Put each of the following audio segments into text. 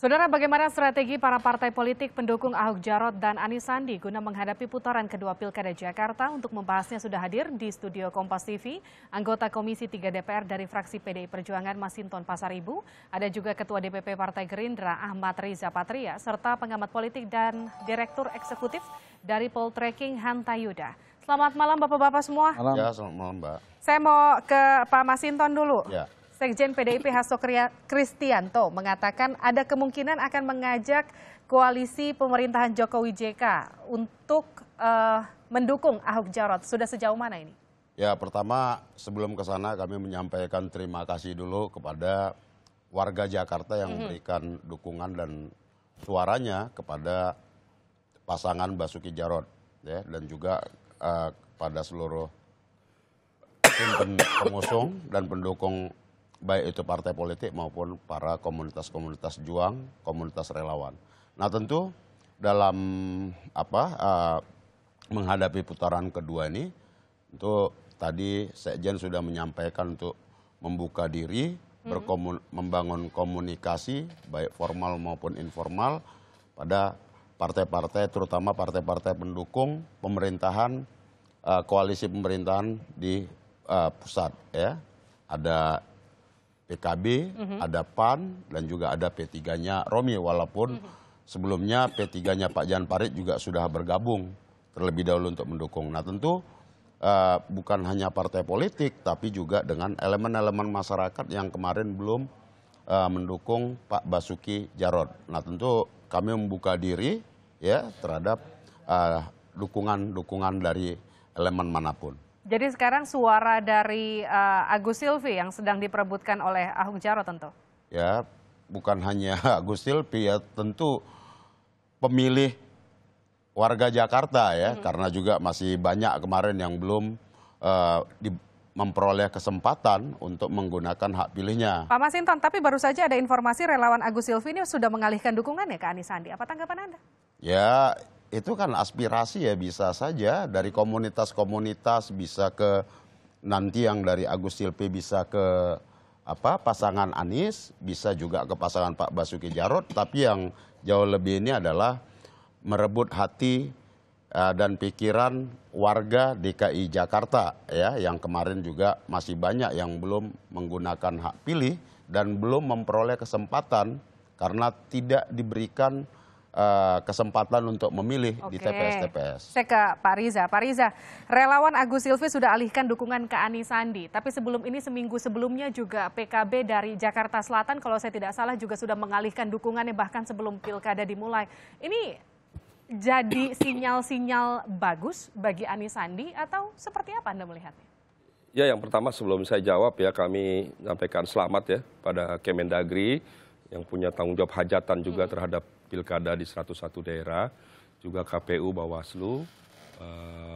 Saudara, bagaimana strategi para partai politik pendukung Ahok Jarot dan Anis Sandi guna menghadapi putaran kedua Pilkada Jakarta? Untuk membahasnya sudah hadir di studio Kompas TV, anggota Komisi 3 DPR dari fraksi PDI Perjuangan Masinton Pasaribu, ada juga Ketua DPP Partai Gerindra Ahmad Riza Patria, serta pengamat politik dan Direktur Eksekutif dari Poltreking Hanta Yuda. Selamat malam Bapak-Bapak semua. Malam. Ya, selamat malam Mbak. Saya mau ke Pak Masinton dulu. Ya. Sekjen PDIP Hasto Kristianto mengatakan ada kemungkinan akan mengajak koalisi pemerintahan Jokowi JK untuk mendukung Ahok Jarot. Sudah sejauh mana ini? Ya, pertama sebelum ke sana kami menyampaikan terima kasih dulu kepada warga Jakarta yang memberikan dukungan dan suaranya kepada pasangan Basuki Jarot, ya, dan juga pada seluruh tim pengusung dan pendukung, baik itu partai politik maupun para komunitas-komunitas juang, komunitas relawan. Nah, tentu dalam menghadapi putaran kedua ini, tentu tadi Sekjen sudah menyampaikan untuk membuka diri, membangun komunikasi baik formal maupun informal pada partai-partai, terutama partai-partai pendukung pemerintahan, koalisi pemerintahan di pusat, ya. Ada PKB, ada PAN, dan juga ada P3-nya Romi, walaupun sebelumnya P3-nya Pak Jan Farid juga sudah bergabung terlebih dahulu untuk mendukung. Nah, tentu bukan hanya partai politik, tapi juga dengan elemen-elemen masyarakat yang kemarin belum mendukung Pak Basuki Jarot. Nah, tentu kami membuka diri, ya, terhadap dukungan dari elemen manapun. Jadi sekarang suara dari Agus Silvi yang sedang diperebutkan oleh Ahok Jarot tentu? Ya, bukan hanya Agus Silvi, ya, tentu pemilih warga Jakarta, ya, karena juga masih banyak kemarin yang belum memperoleh kesempatan untuk menggunakan hak pilihnya. Pak Masinton, tapi baru saja ada informasi relawan Agus Silvi ini sudah mengalihkan dukungannya ke Anis Sandi. Apa tanggapan Anda? Ya, itu kan aspirasi, ya, bisa saja dari komunitas-komunitas, bisa ke nanti yang dari Agus Silvi bisa ke pasangan Anis, bisa juga ke pasangan Pak Basuki Jarot, tapi yang jauh lebih ini adalah merebut hati dan pikiran warga DKI Jakarta, ya, yang kemarin juga masih banyak yang belum menggunakan hak pilih dan belum memperoleh kesempatan karena tidak diberikan kesempatan untuk memilih di TPS-TPS. Saya ke Pak Riza. Pak Riza, relawan Agus Silvi sudah alihkan dukungan ke Anis Sandi. Tapi sebelum ini, seminggu sebelumnya juga PKB dari Jakarta Selatan, kalau saya tidak salah juga sudah mengalihkan dukungannya bahkan sebelum pilkada dimulai. Ini jadi sinyal-sinyal bagus bagi Anis Sandi atau seperti apa Anda melihatnya? Ya, yang pertama sebelum saya jawab, ya, kami menyampaikan selamat, ya, pada Kemendagri yang punya tanggung jawab hajatan juga terhadap pilkada di 101 daerah, juga KPU, Bawaslu,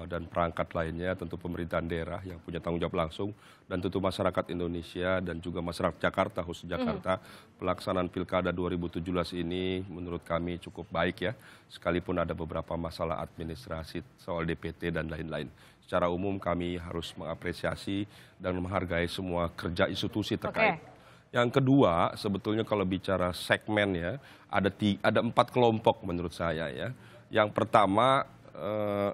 dan perangkat lainnya, tentu pemerintahan daerah yang punya tanggung jawab langsung, dan tentu masyarakat Indonesia dan juga masyarakat Jakarta, khusus Jakarta. Pelaksanaan pilkada 2017 ini menurut kami cukup baik, ya, sekalipun ada beberapa masalah administrasi soal DPT dan lain-lain. Secara umum kami harus mengapresiasi dan menghargai semua kerja institusi terkait. Yang kedua, sebetulnya kalau bicara segmen, ya, ada 4 kelompok menurut saya, ya. Yang pertama,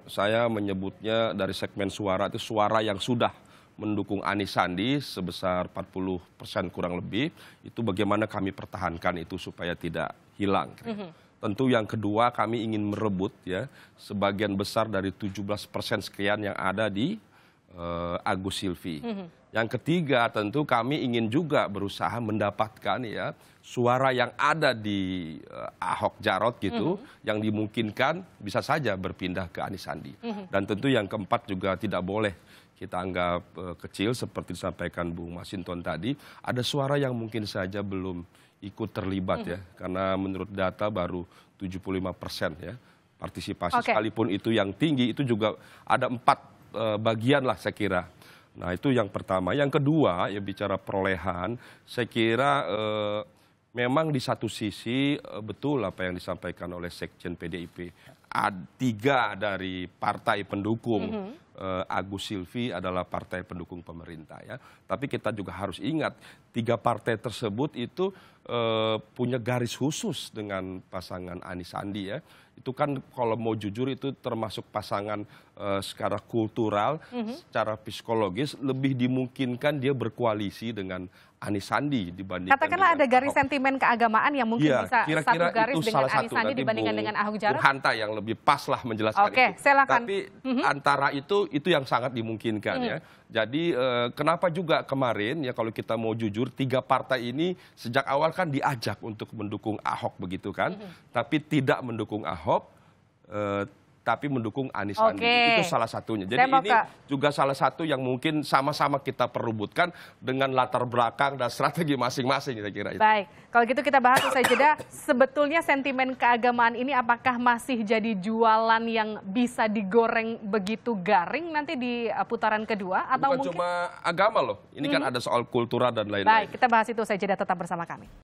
saya menyebutnya dari segmen suara itu suara yang sudah mendukung Anis Sandi sebesar 40% kurang lebih, itu bagaimana kami pertahankan itu supaya tidak hilang. Tentu yang kedua, kami ingin merebut, ya, sebagian besar dari 17% sekian yang ada di Agus Silvi. Yang ketiga, tentu kami ingin juga berusaha mendapatkan, ya, suara yang ada di Ahok Jarot gitu, yang dimungkinkan bisa saja berpindah ke Anis Sandi. Dan tentu yang keempat juga tidak boleh kita anggap kecil, seperti disampaikan Bung Masinton tadi, ada suara yang mungkin saja belum ikut terlibat, ya, karena menurut data baru 75%, ya, partisipasi. Sekalipun itu yang tinggi, itu juga ada 4 bagian lah saya kira. Nah, itu yang pertama. Yang kedua, ya, bicara perolehan, saya kira memang di satu sisi betul apa yang disampaikan oleh Sekjen PDIP. 3 dari partai pendukung Agus Silvi adalah partai pendukung pemerintah ya. Tapi kita juga harus ingat 3 partai tersebut itu punya garis khusus dengan pasangan Anies Sandi ya. Itu kan kalau mau jujur itu termasuk pasangan secara kultural, secara psikologis lebih dimungkinkan dia berkoalisi dengan Anies Sandi dibandingkan katakanlah ada garis Ahok. sentimen keagamaan yang mungkin Ya, bisa kira-kira satu garis itu dengan salah Anies satu. Sandi Nanti dibandingkan dengan Ahok Jarot. Bung Hanta yang lebih pas lah menjelaskan Oke, itu. silakan. Tapi antara itu yang sangat dimungkinkan ya. Jadi kenapa juga kemarin ya kalau kita mau jujur 3 partai ini sejak awal kan diajak untuk mendukung Ahok begitu kan. Tapi tidak mendukung Ahok. Tapi mendukung Anies Sandi. Itu salah satunya. Jadi ini juga salah satu yang mungkin sama-sama kita perubutkan dengan latar belakang dan strategi masing-masing, saya kira itu. Baik, kalau gitu kita bahas usai jeda. Sebetulnya sentimen keagamaan ini apakah masih jadi jualan yang bisa digoreng begitu garing nanti di putaran kedua? Atau Bukan mungkin cuma agama loh, ini kan ada soal kultural dan lain-lain. Baik, kita bahas itu usai jeda, tetap bersama kami.